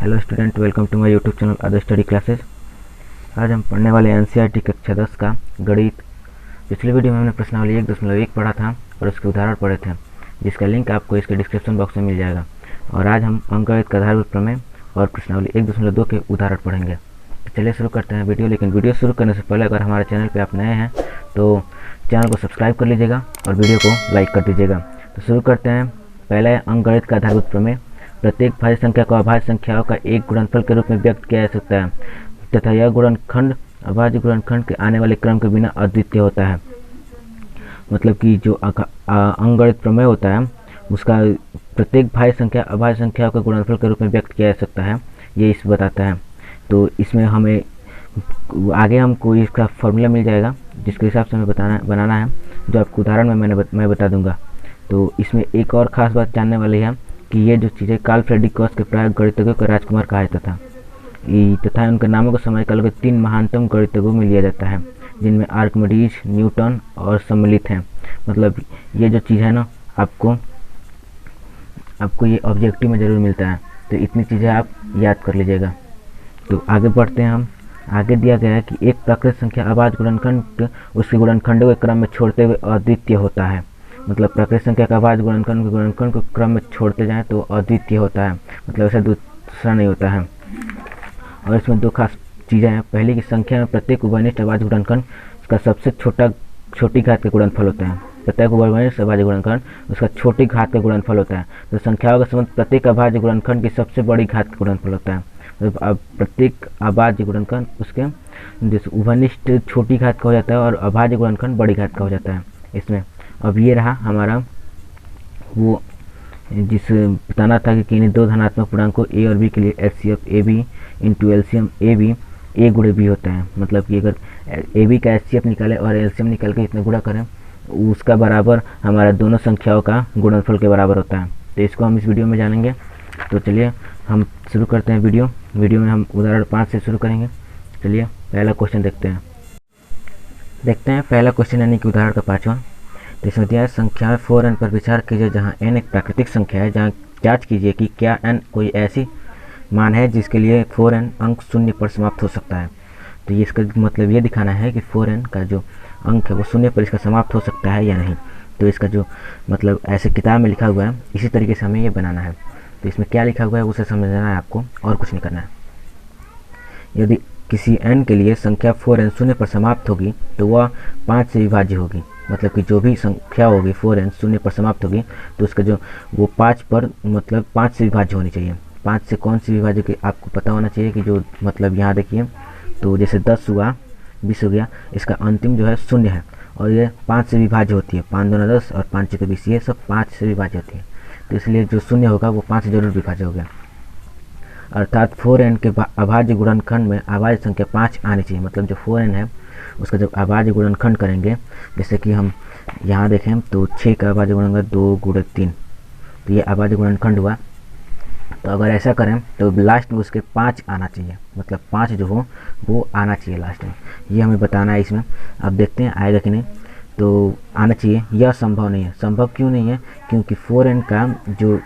Hello student, welcome to my YouTube channel other study classes. आज हम पढ़ने वाले एनसीईआरटी कक्षा 10 का गणित। पिछले वीडियो में हमने प्रश्नावली 1.1 पढ़ा था और उसके उदाहरण पढ़े थे, जिसका लिंक आपको इसके डिस्क्रिप्शन बॉक्स में मिल जाएगा। और आज हम अंकगणित का आधारभूत प्रमेय और प्रश्नावली 1.2 के उदाहरण पढ़ेंगे। तो चलिए शुरू करते हैं वीडियो। लेकिन वीडियो शुरू करने से पहले अगर हमारे चैनल पर आप नए हैं तो चैनल को सब्सक्राइब कर लीजिएगा और वीडियो को लाइक कर दीजिएगा। तो शुरू करते हैं। पहले अंकगणित का आधारभूत प्रमेय। प्रत्येक भाज्य संख्या को अभाज्य संख्याओं का एक गुणनफल के रूप में व्यक्त किया जा सकता है तथा यह गुणनखंड अभाज्य गुणनखंड के आने वाले क्रम के बिना अद्वितीय होता है। मतलब कि जो अंकगणित प्रमेय होता है उसका प्रत्येक भाज्य संख्या अभाज्य संख्याओं के गुणनफल के रूप में व्यक्त किया जा सकता है, ये इस बताता है। तो इसमें हमें आगे हमको इसका फॉर्मूला मिल जाएगा जिसके हिसाब से हमें बनाना है, जो आपको उदाहरण में मैं बता दूंगा। तो इसमें एक और ख़ास बात जानने वाली है कि ये जो चीज़ें कार्ल फ्रेडरिक गॉस के प्रायः गणितज्ञों को राजकुमार कहा जाता था तथा उनके नामों को समयकाल के 3 महानतम गणितज्ञों में लिया जाता है, जिनमें आर्किमिडीज, न्यूटन और सम्मिलित हैं। मतलब ये जो चीज़ है ना, आपको ये ऑब्जेक्टिव में ज़रूर मिलता है, तो इतनी चीज़ें आप याद कर लीजिएगा। तो आगे बढ़ते हैं हम। आगे दिया गया है कि एक प्राकृत संख्या अभाज्य गुणनखंड उसके गुणनखंडों के क्रम में छोड़ते हुए अद्वितीय होता है। मतलब प्राकृत संख्या का अभाज्य गुणनखंड को क्रम में छोड़ते जाएं तो अद्वितीय होता है, मतलब ऐसा दूसरा नहीं होता है। और इसमें 2 खास चीज़ें हैं। पहली की संख्या में प्रत्येक उभयनिष्ठ अभाज्य गुणनखंड उसका सबसे छोटी घात का गुणनफल होता है। प्रत्येक उभयनिष्ठ अभाज्य गुणनखंड उसका छोटी घात का गुणनफल होता है। तो संख्याओं का संबंध प्रत्येक अभाज्य गुणनखंड की सबसे बड़ी घात का गुणनफल होता है। अब प्रत्येक अभाज्य गुणनखंड उसके जैसे उभयनिष्ठ छोटी घात का हो जाता है और अभाज्य गुणनखंड बड़ी घात का हो जाता है इसमें। अब ये रहा हमारा वो जिस बताना था कि किन्हीं 2 धनात्मक पूर्णांकों a और b के लिए HCF A B into LCM A B a गुणे b होता है। मतलब कि अगर ए बी का एचसीएफ निकाले और एलसीएम निकाल के इतना गुणा करें उसका बराबर हमारा दोनों संख्याओं का गुणनफल के बराबर होता है। तो इसको हम इस वीडियो में जानेंगे। तो चलिए हम शुरू करते हैं वीडियो में हम उदाहरण 5 से शुरू करेंगे। चलिए पहला क्वेश्चन देखते हैं। पहला क्वेश्चन यानी कि उदाहरण का 5वां। तो इसमें दिया है संख्याएं 4n पर विचार कीजिए जहां n एक प्राकृतिक संख्या है। जहां जांच कीजिए कि क्या n कोई ऐसी मान है जिसके लिए 4n अंक 0 पर समाप्त हो सकता है। तो ये इसका मतलब ये दिखाना है कि 4n का जो अंक है वो 0 पर इसका समाप्त हो सकता है या नहीं। तो इसका जो मतलब ऐसे किताब में लिखा हुआ है इसी तरीके से हमें ये बनाना है। तो इसमें क्या लिखा हुआ है उसे समझना है आपको, और कुछ नहीं करना है। यदि किसी n के लिए संख्या 4n 0 पर समाप्त होगी तो वह 5 से विभाज्य होगी। मतलब कि जो भी संख्या होगी 4n 0 पर समाप्त होगी तो उसका जो वो 5 पर मतलब 5 से विभाज्य होनी चाहिए। 5 से कौन सी विभाज्य की आपको पता होना चाहिए कि जो मतलब यहाँ देखिए, तो जैसे 10 हुआ, 20 हो गया, इसका अंतिम जो है 0 है और ये 5 से विभाज्य होती है। 5 दूना 10 और 5 6 20, ये सब 5 से विभाज्य होती है। तो इसलिए जो 0 होगा वो 5 से जरूर विभाज्य हो गया। अर्थात 4n के अभाज्य गुणनखंड में अभाज्य संख्या 5 आनी चाहिए। मतलब जो 4n है उसका जब अभाज्य गुणनखंड करेंगे, जैसे कि हम यहाँ देखें तो 6 का अभाज्य गुणनखंड 2 गुणे 3, तो ये अभाज्य गुणनखंड हुआ। तो अगर ऐसा करें तो लास्ट में उसके 5 आना चाहिए। मतलब 5 जो हो वो आना चाहिए लास्ट में, ये हमें बताना है इसमें। अब देखते हैं आएगा कि नहीं। तो आना चाहिए, यह संभव नहीं है। संभव क्यों नहीं है? क्योंकि 4n का जो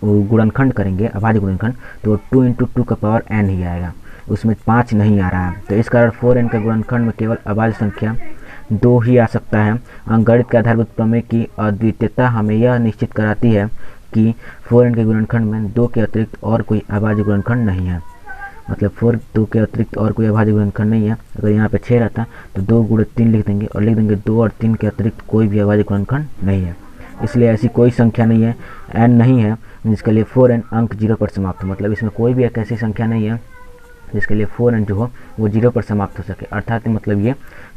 गुणनखंड करेंगे अभाज्य गुणनखंड तो 2 × 2 का पावर n ही आएगा, उसमें 5 नहीं आ रहा है। तो इस कारण 4n के गुणनखंड में केवल अभाज्य संख्या 2 ही आ सकता है। अंकगणित के आधारभूत प्रमेय की अद्वितीयता हमें यह निश्चित कराती है कि 4n के गुणनखंड में 2 के अतिरिक्त और कोई अभाज्य गुणनखंड नहीं है। मतलब 2 के अतिरिक्त और कोई अभाज्य गुणनखंड नहीं है। अगर यहाँ पे 6 रहता तो 2 गुणे 3 लिख देंगे और लिख देंगे 2 और 3 के अतिरिक्त कोई भी अभाज्य गुणनखंड नहीं है। इसलिए ऐसी कोई संख्या नहीं है, n नहीं है, जिसके लिए 4n अंक 0 पर समाप्त हो। मतलब इसमें कोई भी एक ऐसी संख्या नहीं है जिसके लिए 4n जो हो वो 0 पर समाप्त हो सके। अर्थात मतलब ये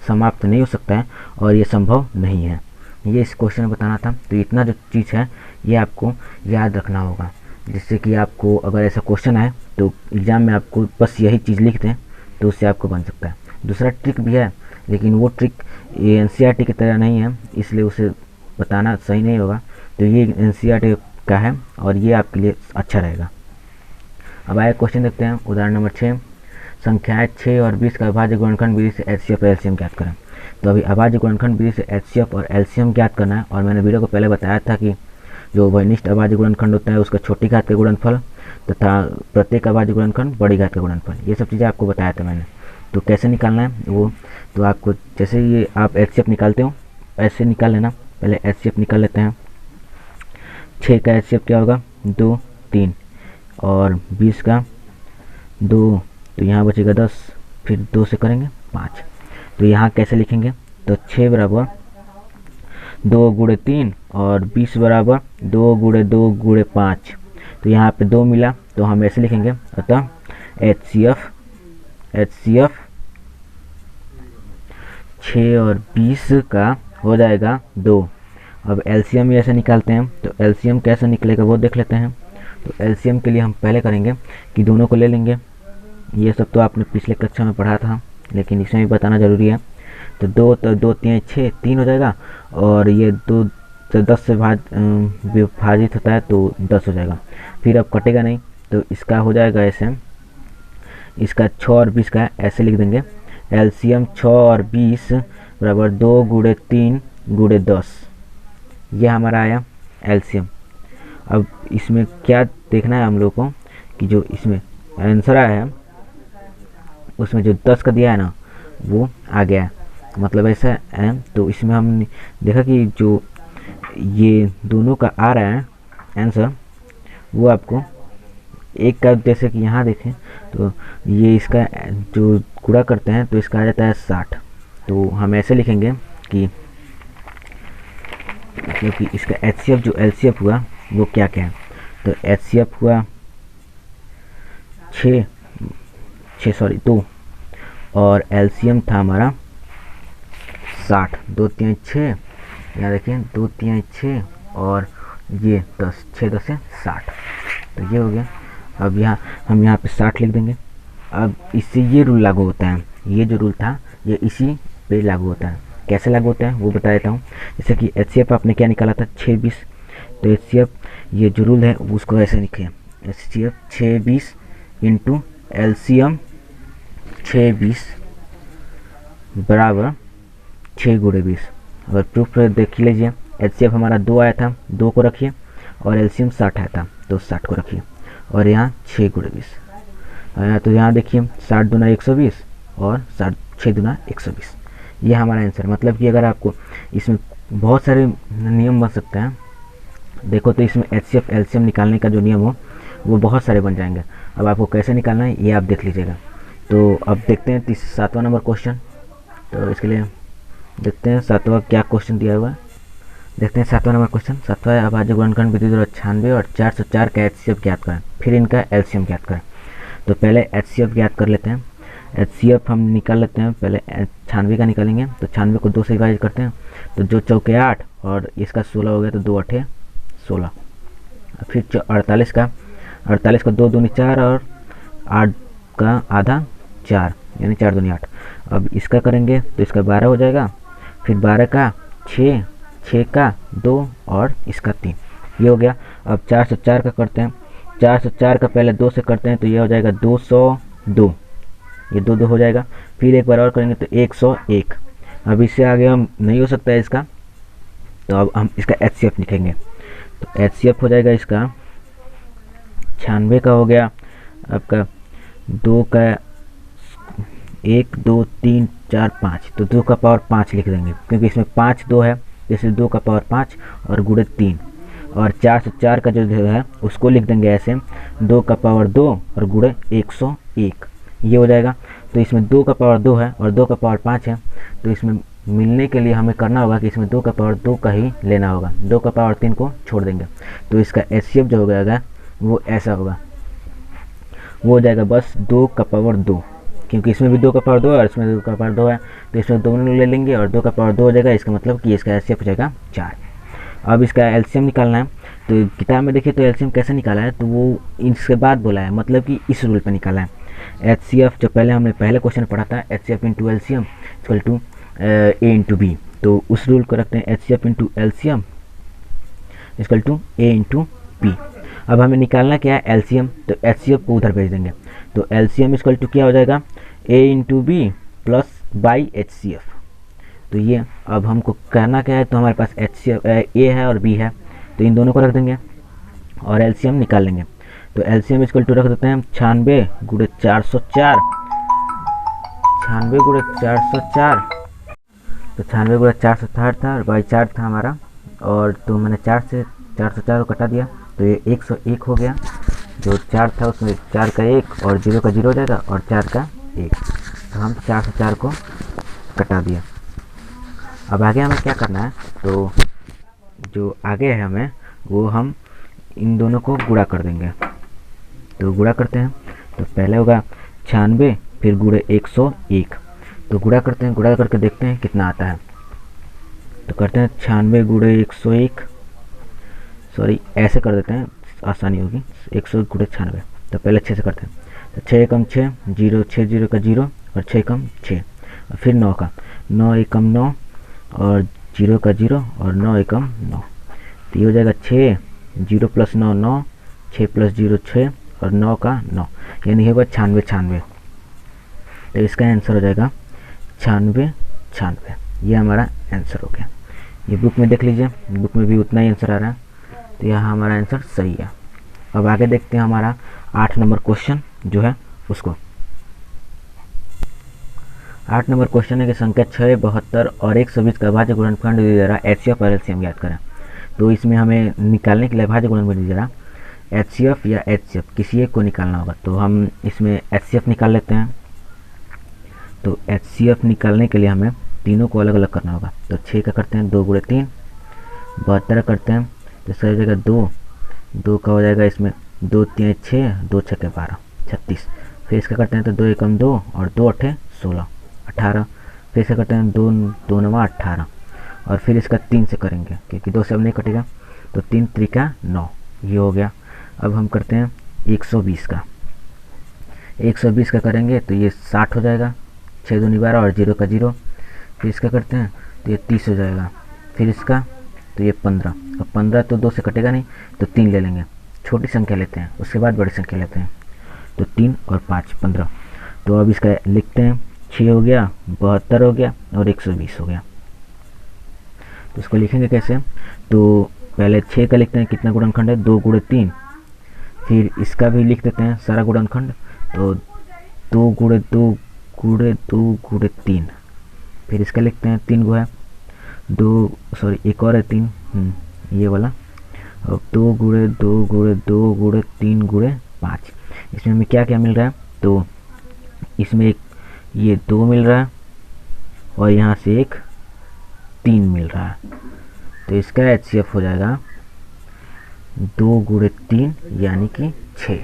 समाप्त नहीं हो सकता है और ये संभव नहीं है। ये इस क्वेश्चन में बताना था। तो इतना जो चीज़ है ये आपको याद रखना होगा, जिससे कि आपको अगर ऐसा क्वेश्चन आए तो एग्ज़ाम में आपको बस यही चीज़ लिख दें तो उससे आपको बन सकता है। दूसरा ट्रिक भी है, लेकिन वो ट्रिक एनसीईआरटी की तरह नहीं है, इसलिए उसे बताना सही नहीं होगा। तो ये एनसीईआरटी का है और ये आपके लिए अच्छा रहेगा। अब आए क्वेश्चन देखते हैं। उदाहरण नंबर 6, संख्याएं 6 और 20 का अभाज्य गुणनखंड विधि से एचसीएफ और एलसीएम ज्ञात करें। तो अभी अभाज्य गुणनखंड विधि से एचसीएफ और एलसीएम ज्ञात करना है। और मैंने वीडियो को पहले बताया था कि जो उभयनिष्ठ अभाज्य गुणनखंड होता है उसका छोटी घात का गुणनफल तथा प्रत्येक अभाज्य गुणनफल बड़ी घात का गुणनफल, ये सब चीज़ें आपको बताया था मैंने। तो कैसे निकालना है वो, तो आपको जैसे ये आप HCF निकालते हो ऐसे निकाल लेना। पहले HCF निकाल लेते हैं। 6 का HCF क्या होगा 2 3 और 20 का 2, तो यहाँ बचेगा 10, फिर 2 से करेंगे 5। तो यहाँ कैसे लिखेंगे, तो 6 बराबर 2 गुणे 3 और 20 बराबर 2 गुणे 2 गुणे 5। तो यहाँ पे 2 मिला तो हम ऐसे लिखेंगे, अतः HCF 6 और 20 का हो जाएगा 2। अब LCM ऐसे निकालते हैं, तो LCM कैसे निकलेगा वो देख लेते हैं। तो LCM के लिए हम पहले करेंगे कि दोनों को ले लेंगे। ये सब तो आपने पिछले कक्षा में पढ़ा था, लेकिन इसमें भी बताना ज़रूरी है। तो 2 3 6 3 हो जाएगा, और ये 2 से 10 से विभाजित होता है तो 10 हो जाएगा। फिर अब कटेगा नहीं, तो इसका हो जाएगा ऐसे, इसका 6 और 20 का ऐसे लिख देंगे। LCM 6 और 20 बराबर 2 गुणे 3 गुणे 10, ये हमारा आया LCM। अब इसमें क्या देखना है हम लोग को कि जो इसमें आंसर आया है उसमें जो 10 का दिया है ना वो आ गया है, मतलब ऐसा है। तो इसमें हमने देखा कि जो ये दोनों का आ रहा है आंसर वो आपको एक का, जैसे कि यहाँ देखें तो ये इसका जो गुणा करते हैं तो इसका आ जाता है 60। तो हम ऐसे लिखेंगे कि क्योंकि इसका HCF जो LCF हुआ वो क्या क्या है, तो HCF हुआ 2 और LCM था हमारा 60। 2 3 6, यहाँ देखिए 2 3 6 और ये 10, 6 10 से 60, तो ये हो गया। अब हम यहाँ पे 60 लिख देंगे। अब इससे ये रूल लागू होता है, ये जो रूल था ये इसी पे लागू होता है। कैसे लागू होता है वो बता देता हूँ। जैसे कि HCF आपने क्या निकाला था 6 20, तो HCF ये जो रूल है उसको ऐसे लिखे, HCF 6 20 इंटू LCM 6 20 बराबर 6 गुणे 20। अगर प्रूफ देख लीजिए, HCF हमारा 2 आया था, 2 को रखिए, और LCM 60 आया था तो 60 को रखिए, और यहाँ 6 गुणे 20। तो यहाँ देखिए 60 दूना 120 और 6 दूना 120, ये हमारा आंसर। मतलब कि अगर आपको इसमें बहुत सारे नियम बन सकते हैं, देखो तो इसमें HCF LCM निकालने का जो नियम हो वो बहुत सारे बन जाएंगे। अब आपको कैसे निकालना है ये आप देख लीजिएगा। तो अब देखते हैं 7वां नंबर क्वेश्चन। तो इसके लिए देखते हैं 7वां क्या क्वेश्चन दिया हुआ है। देखते हैं 7वां नंबर क्वेश्चन। 7वां अभाज्य गुणनखंड विधि द्वारा 96 और 404 का HCF ज्ञात करें, फिर इनका LCM ज्ञात करें। तो पहले HCF ज्ञात कर लेते हैं। HCF हम निकाल लेते हैं, पहले 96 का निकालेंगे। तो 96 को 2 से विभाजित करते हैं, तो 2 चौके 8 और इसका 16 हो गया, तो 2 8 16। फिर 48 का 2 दूनी 4 और 8 का आधा 4, यानी 4 दूनी 8। अब इसका करेंगे तो इसका 12 हो जाएगा, फिर 12 का 6, 6 का 2 और इसका 3, ये हो गया। अब 404 का करते हैं। 404 का पहले 2 से करते हैं, तो ये हो जाएगा 202, ये 2 2 हो जाएगा। फिर एक बार और करेंगे तो 101। अब इससे आगे हम नहीं हो सकता है इसका, तो अब हम इसका HCF लिखेंगे। तो HCF हो जाएगा इसका 96 का हो गया आपका 2 का 1 2 3 4 5, तो 2 का पावर 5 लिख देंगे, क्योंकि इसमें 5 2 है, इसलिए 2 का पावर 5 और गुणे 3। और 404 का जो है उसको लिख देंगे ऐसे 2 का पावर 2 और गुणे 101, ये हो जाएगा। तो इसमें 2 का पावर 2 है और 2 का पावर 5 है, तो इसमें मिलने के लिए हमें करना होगा कि इसमें 2 का पावर 2 का ही लेना होगा, 2 का पावर 3 को छोड़ देंगे। तो इसका HCF जो हो जाएगा वो ऐसा होगा, वो हो जाएगा बस 2 का पावर 2, क्योंकि इसमें भी 2 का पावर 2 है और इसमें 2 का पावर 2 है, तो इसमें दोनों ले लेंगे और 2 का पावर 2 हो जाएगा। इसका मतलब कि इसका HCF हो जाएगा 4। अब इसका LCM निकालना है। तो किताब में देखिए तो LCM कैसे निकाला है, तो वो इसके बाद बोला है, मतलब कि इस रूल पे निकाला है। HCF जो पहले हमने पहले क्वेश्चन में पढ़ा था, HCF into LCM equal to A into B, तो उस रूल को रखते हैं HCF into LCM equal to A into B। अब हमें निकालना क्या है LCM, तो HCF को उधर भेज देंगे। तो LCM इक्वल टू क्या हो जाएगा A into B plus by HCF। तो ये अब हमको कहना क्या है, तो हमारे पास HCF A है और B है, तो इन दोनों को रख देंगे और LCM निकाल लेंगे। तो एलसीएम इक्वल टू रख देते हैं 96 गुणे 404, 96 गुणे 404, तो 96 गुणे 404 था और बाई 4 था हमारा, और तो मैंने 4 से 404 को कटा दिया तो ये 101 हो गया। जो 4 था उसमें 4 का 1 और 0 का 0 हो जाएगा और 4 का 1, तो हम 404 को कटा दिया। अब आगे हमें क्या करना है, तो जो आगे है हमें वो हम इन दोनों को गुणा कर देंगे। तो गुणा करते हैं, तो पहले होगा 96 फिर गुणे 101, तो गुणा करते हैं, गुणा करके देखते हैं कितना आता है। तो करते हैं 96 गुणे 101, सॉरी ऐसे कर देते हैं आसानी होगी, 101 गुणे 96, तो पहले 6 से करते हैं। तो 6 एकम 6, 0 6 0 का 0 और 6 एकम 6, और फिर 9 का 9 एकम 9 और 0 का 0 और 9 एकम 9, तो ये हो जाएगा 6, 0 प्लस 9 9, 6 प्लस 0 6 और 9 का 9, यानी होगा 96 96। तो इसका आंसर हो जाएगा 96 96, ये हमारा आंसर हो गया। ये बुक में देख लीजिए, बुक में भी उतना ही आंसर आ रहा है, तो यहाँ हमारा आंसर सही है। अब आगे देखते हैं हमारा 8 नंबर क्वेश्चन जो है उसको। 8 नंबर क्वेश्चन है कि संख्या 6, 72 और 120 का भाज्य गुणनखंड दिया जा रहा है, एचसीएफ और एलसीएम ज्ञात करें। तो इसमें हमें निकालने के लिए भाज्य गुणनखंड दिया जा रहा है, एचसीएफ या एचसीएफ किसी एक को निकालना होगा। तो हम इसमें एचसीएफ निकाल लेते हैं। तो एचसीएफ निकालने के लिए हमें तीनों को अलग अलग करना होगा। तो 6 का करते हैं 2 गुणे 3, 72 करते हैं तो सही हो जाएगा 2, 2 का हो जाएगा इसमें 2 3 6, 2 6 के 12 36। फिर इसका करते हैं तो 2 एकम 2 और 2 8 16 18। फिर इसका करते हैं 2 2 9 18, और फिर इसका 3 से करेंगे क्योंकि 2 से अब नहीं कटेगा, तो 3 त्रिका 9, ये हो गया। अब हम करते हैं 120 का, 120 का करेंगे तो ये 60 हो जाएगा, 6 2 12 और 0 का 0। फिर इसका करते हैं तो ये 30 हो जाएगा, फिर इसका तो ये 15, अब 15 तो 2 से कटेगा नहीं, तो 3 ले लेंगे, छोटी संख्या लेते हैं उसके बाद बड़ी संख्या लेते हैं, तो 3 और 5 15। तो अब इसका लिखते हैं 6 हो गया, 72 हो गया और 120 हो गया। तो इसको लिखेंगे कैसे, तो पहले 6 का लिखते हैं कितना गुणनखंड है 2 गुणे 3, फिर इसका भी लिख देते हैं सारा गुणनखंड, तो 2 गुणे 2 गुणे 2 गुणे 3, फिर इसका लिखते हैं 3 गुणे 2, सॉरी एक और है 3, ये वाला। अब 2 गुणे 2 गुणे 2 गुणे 3 गुणे 5, इसमें हमें क्या क्या मिल रहा है, तो इसमें एक ये 2 मिल रहा है और यहाँ से एक 3 मिल रहा है, तो इसका एचसीएफ हो जाएगा 2 गुणे 3 यानी कि 6।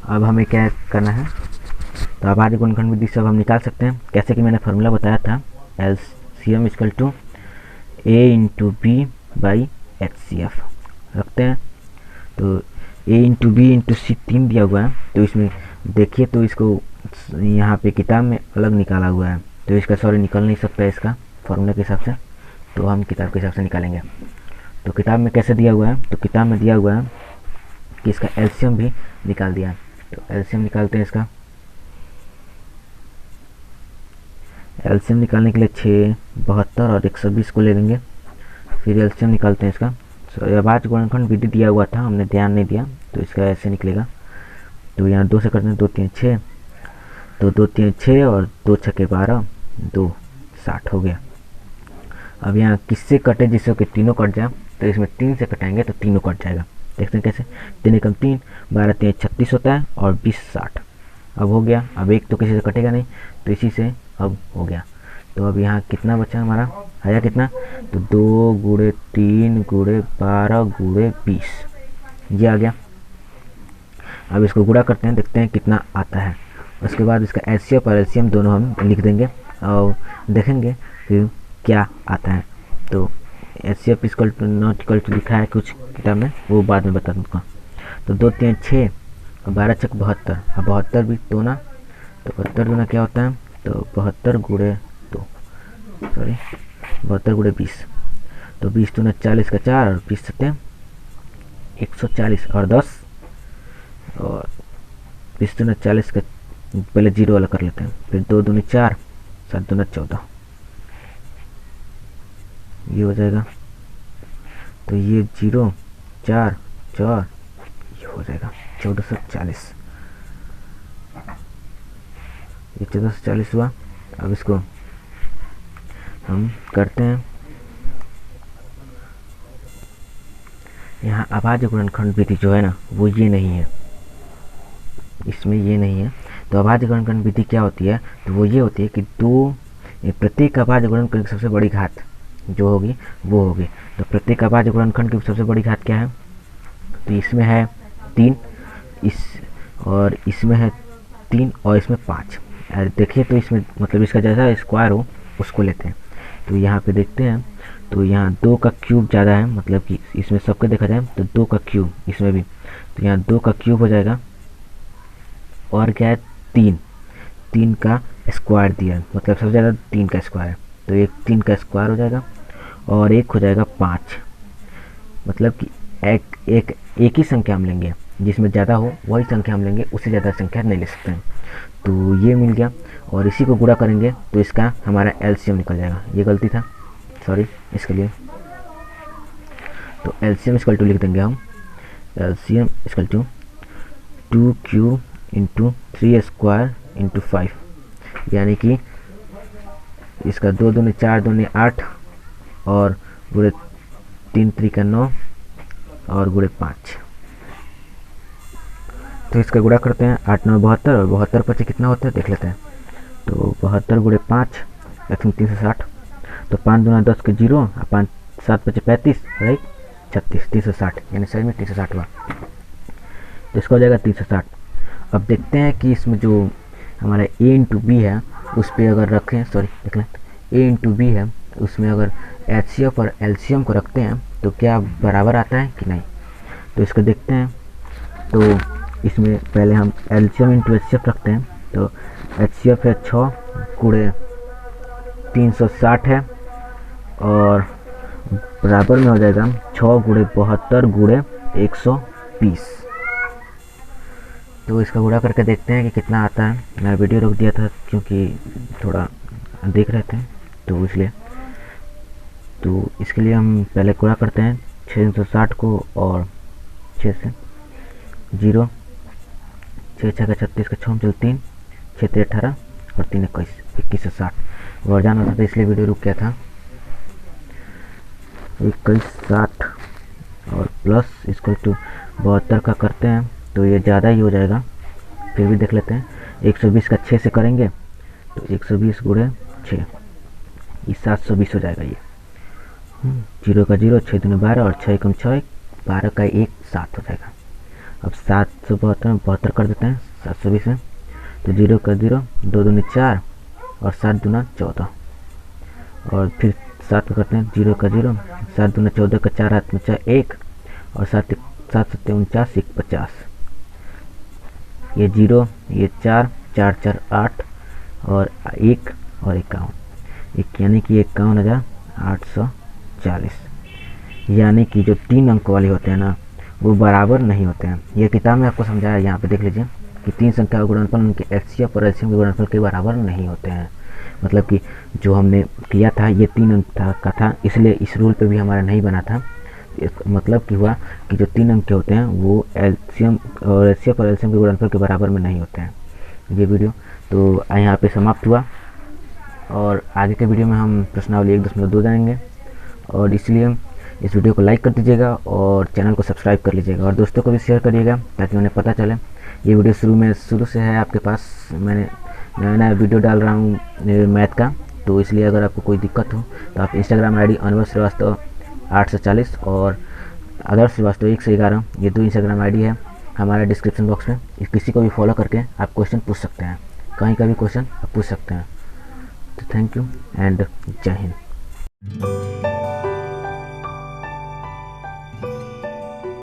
अब हमें क्या करना है, तो आभाज्य गुणनखंड विधि से अब हम निकाल सकते हैं, कैसे कि मैंने फार्मूला बताया था LCM equal to A into B by HCF रखते हैं। तो A into B into C 3 दिया हुआ है, तो इसमें देखिए तो इसको यहाँ पे किताब में अलग निकाला हुआ है, तो इसका सॉरी निकल नहीं सकता है इसका फार्मूला के हिसाब से, तो हम किताब के हिसाब से निकालेंगे। तो किताब में कैसे दिया हुआ है, तो किताब में दिया हुआ है कि इसका एलसीएम भी निकाल दिया है, तो एलसीएम निकालते हैं इसका। एलसीएम निकालने के लिए 6, 72 और 120 को ले लेंगे, फिर एलसीएम निकालते हैं इसका। आभाज्य गुणनखंड विधि दिया हुआ था, हमने ध्यान नहीं दिया, तो इसका ऐसे निकलेगा। तो यहाँ 2 से करते हैं 2 3 6, तो 2 3 6 और 2 6 के 12, 2 60 हो गया। अब यहाँ किससे कटे जिससे कि तीनों कट जाए, तो इसमें 3 से कटाएंगे तो तीनों कट जाएगा। देखते हैं कैसे, 3 एकम 3, 12 3 36 होता है और 20 60। अब हो गया, अब एक तो किसी से कटेगा नहीं, तो इसी से अब हो गया। तो अब यहाँ कितना बचा हमारा, आया कितना, तो 2 गुणे 3 गुणे 12 गुणे 20, ये आ गया। अब इसको गुणा करते हैं, देखते हैं कितना आता है। उसके बाद इसका एचसीएफ और एलसीएम दोनों हम लिख देंगे और देखेंगे कि क्या आता है। तो HCF equal to not equal to लिखा है कुछ किताब में, वो बाद में बता दूँगा। तो 2 3 6 और 12 6 72, अब 72 भी दो ना, तो 72 दूना क्या होता है, तो 72 गुणे 2, सॉरी 72 गुणे 20, तो 20 दूना 40 का 4 और 20 सत्ते 140 और 10, और 20 दूना 40 का पहले 0 वाला कर लेते हैं, फिर 2 दूनी 4, 7 दूना 14, ये हो जाएगा। तो ये 0 4 4 ये हो जाएगा 1440। ये 1440 हुआ। अब इसको हम करते हैं। यहाँ अभाज्य गुणनखंड विधि जो है ना वो ये नहीं है, इसमें ये नहीं है। तो अभाज्य गुणनखंड विधि क्या होती है, तो वो ये होती है कि प्रत्येक अभाज्य गुणनखंड की सबसे बड़ी घात जो होगी वो होगी। तो प्रत्येक अभाज्य गुणनखंड की सबसे बड़ी घात क्या है, तो इसमें है 3, और इसमें है 3 और इसमें 5। देखिए तो इसमें मतलब इसका जैसा स्क्वायर हो उसको लेते हैं। तो यहाँ पे देखते हैं तो यहाँ 2 का क्यूब ज़्यादा है, मतलब कि इसमें सबके देखा जाए तो 2 का क्यूब इसमें भी, तो यहाँ 2 का क्यूब हो जाएगा। और क्या है 3 का स्क्वायर दिया है, मतलब सबसे ज़्यादा 3 का स्क्वायर है, तो एक 3 का स्क्वायर हो जाएगा और एक हो जाएगा 5। मतलब कि एक ही संख्या हम लेंगे, जिसमें ज़्यादा हो वही संख्या हम लेंगे, उससे ज़्यादा संख्या नहीं ले सकते हैं। तो ये मिल गया और इसी को गुणा करेंगे तो इसका हमारा एलसीएम निकल जाएगा। ये गलती था, सॉरी इसके लिए। तो एलसीएम इक्वल टू लिख देंगे हम, LCM equal to 2q into 3 square into 5, यानी कि इसका 2 दूनी 4 दूनी 8 और गुणे 3 त्रिका 9 और गुणे 5। तो इसका गुणा करते हैं, 8 9 72 और 72 पचे कितना होता है देख लेते हैं। तो 72 गुणे 5 360, तो 5 दूना 10 के 0 और 5 7 पचे 35 राइट 36, 360, यानी सही में 360 हुआ। तो इसका हो जाएगा 360। अब देखते हैं कि इसमें जो हमारा a इंटू बी है उस पर अगर रखें, सॉरी देख लें, a इंटू बी है उसमें अगर HCF और LCM को रखते हैं तो क्या बराबर आता है कि नहीं। तो इसको देखते हैं। तो इसमें पहले हम LCM इंटू HCF रखते हैं। तो HCF है 6 गुणे 360 है और बराबर में हो जाएगा 6 गुणे 72 गुणे 120। तो इसका गुणा करके देखते हैं कि कितना आता है। मैं वीडियो रोक दिया था क्योंकि थोड़ा देख रहे थे तो इसलिए। तो इसके लिए हम पहले गुणा करते हैं 660 को और 6 से 0, 6 6 का 36 का 6 चल 3, 6 3 18 और 3 21 से 60 और जाना था, तो इसलिए वीडियो रुक गया था। 21 60 और प्लस इक्वल टू 72 का करते हैं तो ये ज़्यादा ही हो जाएगा, फिर भी देख लेते हैं। 120 का 6 से करेंगे तो 120 गुणे 6 ये 720 हो जाएगा। ये 0 का 0 6 दूनी 12 और 6 कम 6 12 का 1 7 हो जाएगा। अब 772 में 72 कर देते हैं 720 में, तो 0 का 0 2 दूनी 4 और 7 दूना 14 और फिर 7 को करते हैं 0 का 0 7 दूना 14 का 4 हाथ में 4 1 और 7 7 7 49 1 50, ये 0 ये 4 4 4 8 और 1 और 51, यानी कि 51,840। यानी कि जो 3 अंक वाले होते हैं ना वो बराबर नहीं होते हैं। ये किताब में आपको समझाया, यहाँ पे देख लीजिए कि 3 संख्या का गुणनफल उनके HCF और LCM के गुणनफल के बराबर नहीं होते हैं। मतलब कि जो हमने किया था ये 3 अंक का था, इसलिए इस रूल पे भी हमारा नहीं बना था। मतलब कि हुआ कि जो 3 अंक के होते हैं वो LCM और HCF और LCM के गुणनफल के बराबर में नहीं होते हैं। ये वीडियो तो यहाँ पे समाप्त हुआ और आगे के वीडियो में हम प्रश्नावली 1.2 जानेंगे और इसलिए इस वीडियो को लाइक कर दीजिएगा और चैनल को सब्सक्राइब कर लीजिएगा और दोस्तों को भी शेयर करिएगा ताकि उन्हें पता चले। ये वीडियो शुरू से है आपके पास, मैंने नया नया वीडियो डाल रहा हूँ मैथ का, तो इसलिए अगर आपको कोई दिक्कत हो तो आप इंस्टाग्राम ID अनवर श्रीवास्तव 840 और आदर्श श्रीवास्तव 1 से 11, ये 2 इंस्टाग्राम ID है हमारा डिस्क्रिप्शन बॉक्स में। किसी को भी फॉलो करके आप क्वेश्चन पूछ सकते हैं, कहीं का भी क्वेश्चन आप पूछ सकते हैं। तो थैंक यू एंड जय हिंद।